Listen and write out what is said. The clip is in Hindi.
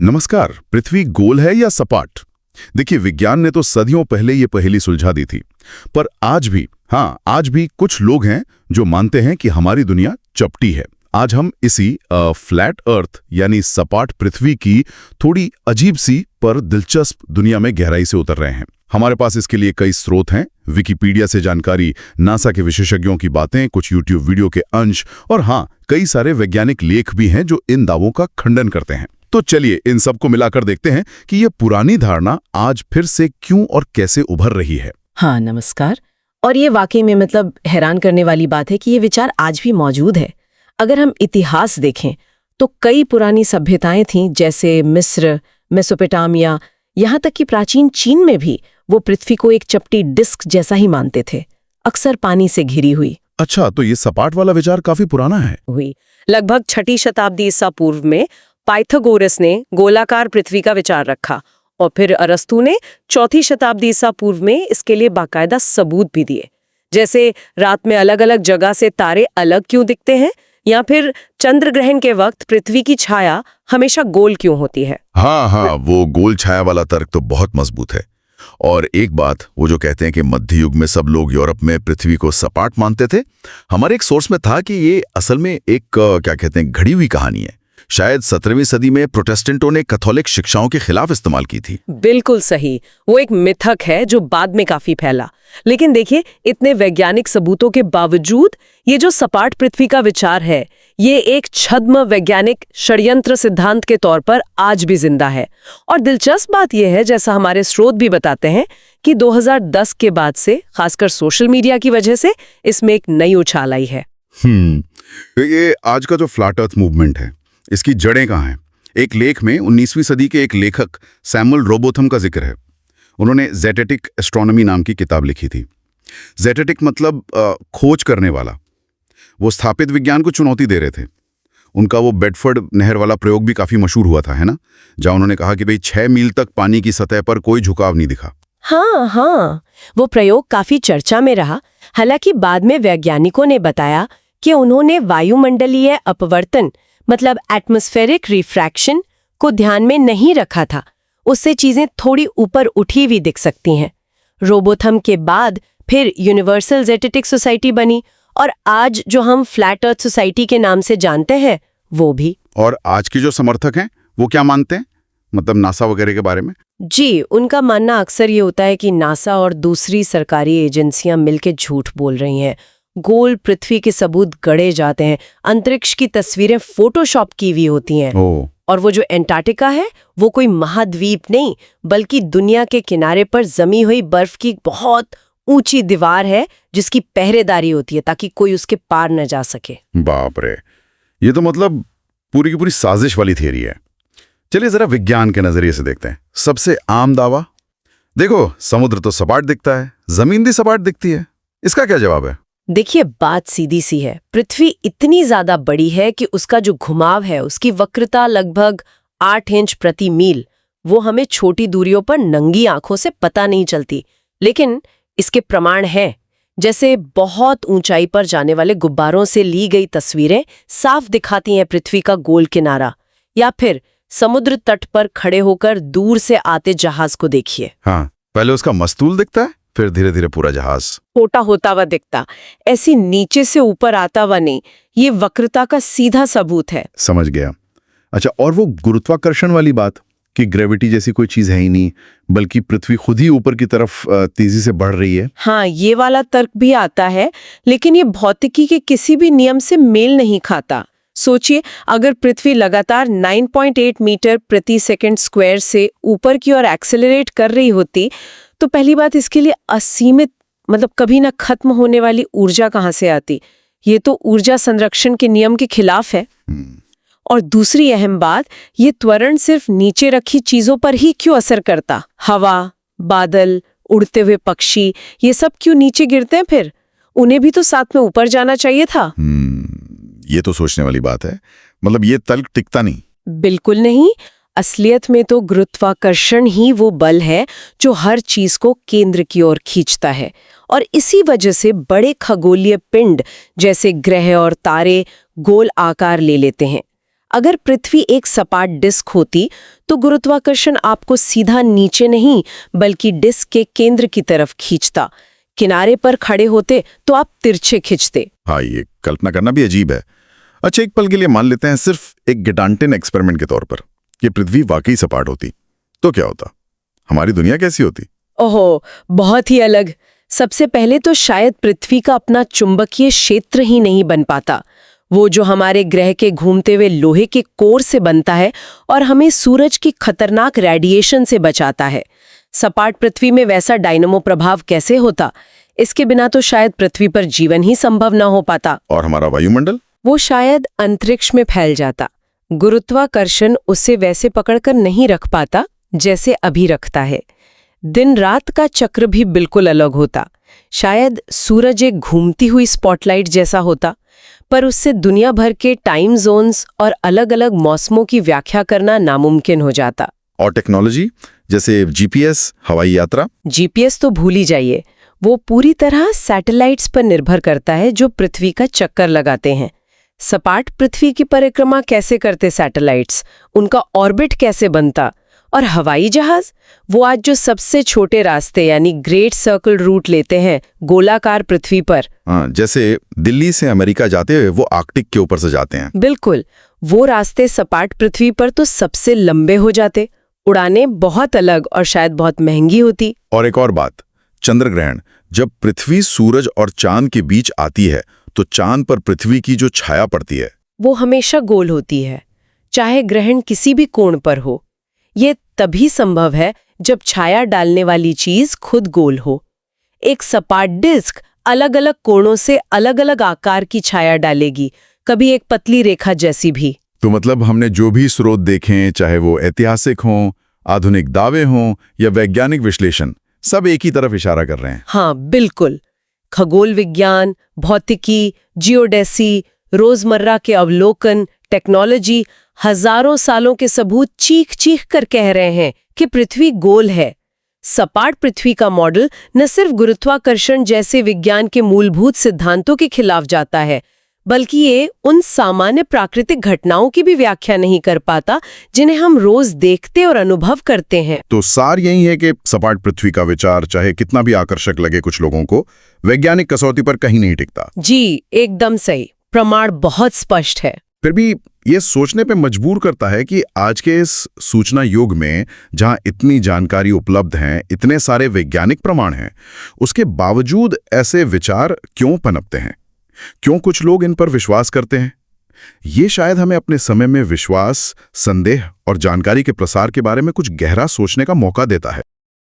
नमस्कार। पृथ्वी गोल है या सपाट? देखिए, विज्ञान ने तो सदियों पहले ये पहेली सुलझा दी थी, पर आज भी कुछ लोग हैं जो मानते हैं कि हमारी दुनिया चपटी है। आज हम इसी फ्लैट अर्थ यानी सपाट पृथ्वी की थोड़ी अजीब सी पर दिलचस्प दुनिया में गहराई से उतर रहे हैं। हमारे पास इसके लिए कई स्रोत हैं, विकिपीडिया से जानकारी, नासा के विशेषज्ञों की बातें, कुछ यूट्यूब वीडियो के अंश और हाँ, कई सारे वैज्ञानिक लेख भी हैं जो इन दावों का खंडन करते हैं। तो चलिए इन सबको मिलाकर देखते हैं कि ये पुरानी धारणा आज फिर से क्यों और कैसे उभर रही है। हाँ, नमस्कार। और ये वाकई में हैरान करने वाली बात है कि ये विचार आज भी मौजूद है। अगर हम इतिहास देखें तो कई पुरानी सभ्यताएं थीं, जैसे मिस्र, मेसोपोटामिया, यहाँ तक कि प्राचीन चीन में भी वो पृथ्वी को एक चपटी डिस्क जैसा ही मानते थे, अक्सर पानी से घिरी हुई। अच्छा, तो ये सपाट वाला विचार काफी पुराना है। लगभग 6ठी शताब्दी ईसा पूर्व में पाइथागोरस ने गोलाकार पृथ्वी का विचार रखा और फिर अरस्तु ने 4ठी शताब्दी ईसा पूर्व में इसके लिए बाकायदा सबूत भी दिए, जैसे रात में अलग अलग जगह से तारे अलग क्यों दिखते हैं, या फिर चंद्र ग्रहण के वक्त पृथ्वी की छाया हमेशा गोल क्यों होती है। हाँ, वो गोल छाया वाला तर्क तो बहुत मजबूत है। और एक बात, वो जो कहते हैं कि मध्य युग में सब लोग यूरोप में पृथ्वी को सपाट मानते थे, हमारे एक सोर्स में था कि ये असल में एक घड़ी हुई कहानी है। शायद 17वीं सदी में प्रोटेस्टेंटों ने कैथोलिक शिक्षाओं के खिलाफ इस्तेमाल की थी। बिल्कुल सही, वो एक मिथक है जो बाद में काफी फैला। लेकिन देखिए, इतने वैज्ञानिक सबूतों के बावजूद ये जो सपाट पृथ्वी का विचार है, ये एक छद्म वैज्ञानिक षड्यंत्र सिद्धांत के तौर पर आज भी जिंदा है। और दिलचस्प बात यह है, जैसा हमारे स्रोत भी बताते हैं, कि 2010 के बाद से, खासकर सोशल मीडिया की वजह से, इसमें एक नई उछाल आई है। ये आज का जो फ्लैट अर्थ मूवमेंट है, इसकी जड़ें कहाँ हैं? एक लेख में 19वीं सदी के एक लेखक सैमुअल रोबोथम का जिक्र है। उन्होंने ज़ेटेटिक एस्ट्रोनॉमी नाम की किताब लिखी थी। ज़ेटेटिक मतलब खोज करने वाला। वो स्थापित विज्ञान को चुनौती दे रहे थे। उनका वो बेडफोर्ड नहर वाला प्रयोग भी काफी मशहूर हुआ था, है ना, जहां उन्होंने कहा कि भाई 6 मील तक पानी की सतह पर कोई झुकाव नहीं दिखा। हाँ, वो प्रयोग काफी चर्चा में रहा। हालांकि बाद में वैज्ञानिकों ने बताया कि उन्होंने वायुमंडलीय अपवर्तन मतलब एटमॉस्फेरिक रिफ्रैक्शन को ध्यान में नहीं रखा था। उससे चीजें थोड़ी ऊपर उठी हुई दिख सकती हैं। रोबोथम के बाद फिर यूनिवर्सल ज़ेटेटिक सोसाइटी बनी और आज जो हम फ्लैट अर्थ सोसाइटी के नाम से जानते हैं वो भी। और आज के जो समर्थक हैं वो क्या मानते हैं, मतलब नासा वगैरह के बारे में? जी, उनका मानना अक्सर ये होता है कि नासा और दूसरी सरकारी एजेंसियां मिलकर झूठ बोल रही हैं। गोल पृथ्वी के सबूत गढ़े जाते हैं, अंतरिक्ष की तस्वीरें फोटोशॉप की हुई होती हैं। और वो जो एंटार्क्टिका है वो कोई महाद्वीप नहीं, बल्कि दुनिया के किनारे पर जमी हुई बर्फ की बहुत ऊंची दीवार है जिसकी पहरेदारी होती है ताकि कोई उसके पार न जा सके। बाप रे, ये तो मतलब पूरी की पूरी साजिश वाली थियरी है। चलिए जरा विज्ञान के नजरिए से देखते हैं। सबसे आम दावा, देखो समुद्र तो सपाट दिखता है, जमीन भी सपाट दिखती है, इसका क्या जवाब है? देखिए, बात सीधी सी है। पृथ्वी इतनी ज्यादा बड़ी है कि उसका जो घुमाव है, उसकी वक्रता लगभग 8 इंच प्रति मील, वो हमें छोटी दूरियों पर नंगी आंखों से पता नहीं चलती। लेकिन इसके प्रमाण हैं, जैसे बहुत ऊंचाई पर जाने वाले गुब्बारों से ली गई तस्वीरें साफ दिखाती हैं पृथ्वी का गोल किनारा, या फिर समुद्र तट पर खड़े होकर दूर से आते जहाज को देखिए। हाँ, पहले उसका मस्तूल दिखता है, फिर धीरे धीरे पूरा जहाज छोटा होता हुआ दिखता, ऐसी नीचे से ऊपर आता हुआ नहीं। ये वक्रता का सीधा सबूत है। समझ गया। अच्छा, और वो गुरुत्वाकर्षण वाली बात कि ग्रेविटी जैसी कोई चीज है ही नहीं, बल्कि पृथ्वी खुद ही ऊपर की तरफ तेजी से बढ़ रही है। हाँ, ये वाला तर्क भी आता है, लेकिन ये भौतिकी के किसी भी नियम से मेल नहीं खाता। सोचिए, अगर पृथ्वी लगातार 9.8 मीटर प्रति सेकंड स्क्वायर से ऊपर की ओर एक्सेलरेट कर रही होती, तो पहली बात, इसके लिए असीमित मतलब कभी ना खत्म होने वाली ऊर्जा कहाँ से आती? ये तो ऊर्जा संरक्षण के नियम के खिलाफ है। और दूसरी अहम बात, ये त्वरण सिर्फ नीचे रखी चीजों पर ही क्यों असर करता? हवा, बादल, उड़ते हुए पक्षी, ये सब क्यों नीचे गिरते हैं? फिर उन्हें भी तो साथ में ऊपर जाना चाहिए था। ये तो सोचने वाली बात है। मतलब ये तर्क टिकता नहीं। बिल्कुल नहीं। असलियत में तो गुरुत्वाकर्षण ही वो बल है जो हर चीज को केंद्र की ओर खींचता है, और इसी वजह से बड़े खगोलीय पिंड जैसे ग्रह और तारे गोल आकार ले लेते हैं। अगर पृथ्वी एक सपाट डिस्क होती तो गुरुत्वाकर्षण आपको सीधा नीचे नहीं बल्कि डिस्क के केंद्र की तरफ खींचता। किनारे पर खड़े होते तो आप तिरछे खिंचते। हाँ, ये कल्पना करना भी अजीब है। अच्छा, एक पल के लिए मान लेते हैं, सिर्फ एक गेटांटिन एक्सपेरिमेंट के तौर पर, कि पृथ्वी वाकई सपाट होती, तो क्या होता? हमारी दुनिया कैसी होती? ओहो, बहुत ही अलग। सबसे पहले तो शायद पृथ्वी का अपना चुंबकीय क्षेत्र ही नहीं बन पाता, वो जो हमारे ग्रह के घूमते हुए लोहे के कोर से बनता है और हमें सूरज की खतरनाक रेडिएशन से बचाता है। सपाट पृथ्वी में वैसा डायनमो प्रभाव कैसे होता? इसके बिना तो शायद पृथ्वी पर जीवन ही संभव न हो पाता। और हमारा वायुमंडल? वो शायद अंतरिक्ष में फैल जाता। गुरुत्वाकर्षण उसे वैसे पकड़कर नहीं रख पाता जैसे अभी रखता है। दिन रात का चक्र भी बिल्कुल अलग होता। शायद सूरज एक घूमती हुई स्पॉटलाइट जैसा होता, पर उससे दुनिया भर के टाइम जोन्स और अलग-अलग मौसमों की व्याख्या करना नामुमकिन हो जाता। और टेक्नोलॉजी, जैसे जीपीएस, हवाई यात्रा? जीपीएस तो भूल ही जाइए, वो पूरी तरह सैटेलाइट्स पर निर्भर करता है जो पृथ्वी का चक्कर लगाते हैं। सपाट पृथ्वी की परिक्रमा कैसे करते सैटेलाइट्स, उनका ऑर्बिट कैसे बनता? और हवाई जहाज, वो आज जो सबसे छोटे रास्ते यानी ग्रेट सर्कल रूट लेते हैं गोलाकार पृथ्वी पर। हाँ, जैसे दिल्ली से अमेरिका जाते हुए वो आर्कटिक के ऊपर से जाते हैं। बिल्कुल, वो रास्ते सपाट पृथ्वी पर तो सबसे लंबे हो जाते। उड़ानें बहुत अलग और शायद बहुत महंगी होती। और एक और बात, चंद्र ग्रहण। जब पृथ्वी सूरज और चांद के बीच आती है तो चांद पर पृथ्वी की जो छाया पड़ती है वो हमेशा गोल होती है, चाहे ग्रहण किसी भी कोण पर हो। ये तभी संभव है जब छाया डालने वाली चीज खुद गोल हो। एक सपाट डिस्क अलग अलग कोणों से अलग अलग आकार की छाया डालेगी, कभी एक पतली रेखा जैसी भी। तो मतलब हमने जो भी स्रोत देखें, चाहे वो ऐतिहासिक हों, आधुनिक दावे हों या वैज्ञानिक विश्लेषण, सब एक ही तरफ इशारा कर रहे हैं। हाँ बिल्कुल, खगोल विज्ञान, भौतिकी, जियोडेसी, रोजमर्रा के अवलोकन, टेक्नोलॉजी, हजारों सालों के सबूत चीख चीख कर कह रहे हैं कि पृथ्वी गोल है। सपाट पृथ्वी का मॉडल न सिर्फ गुरुत्वाकर्षण जैसे विज्ञान के मूलभूत सिद्धांतों के खिलाफ जाता है, बल्कि ये उन सामान्य प्राकृतिक घटनाओं की भी व्याख्या नहीं कर पाता जिन्हें हम रोज देखते और अनुभव करते हैं। तो सार यही है कि सपाट पृथ्वी का विचार, चाहे कितना भी आकर्षक लगे कुछ लोगों को, वैज्ञानिक कसौटी पर कहीं नहीं टिकता। जी, एकदम सही। प्रमाण बहुत स्पष्ट है। फिर भी ये सोचने पे मजबूर करता है कि आज के इस सूचना युग में, जहां इतनी जानकारी उपलब्ध है, इतने सारे वैज्ञानिक प्रमाण हैं, उसके बावजूद ऐसे विचार क्यों पनपते हैं? क्यों कुछ लोग इन पर विश्वास करते हैं? ये शायद हमें अपने समय में विश्वास, संदेह और जानकारी के प्रसार के बारे में कुछ गहरा सोचने का मौका देता है।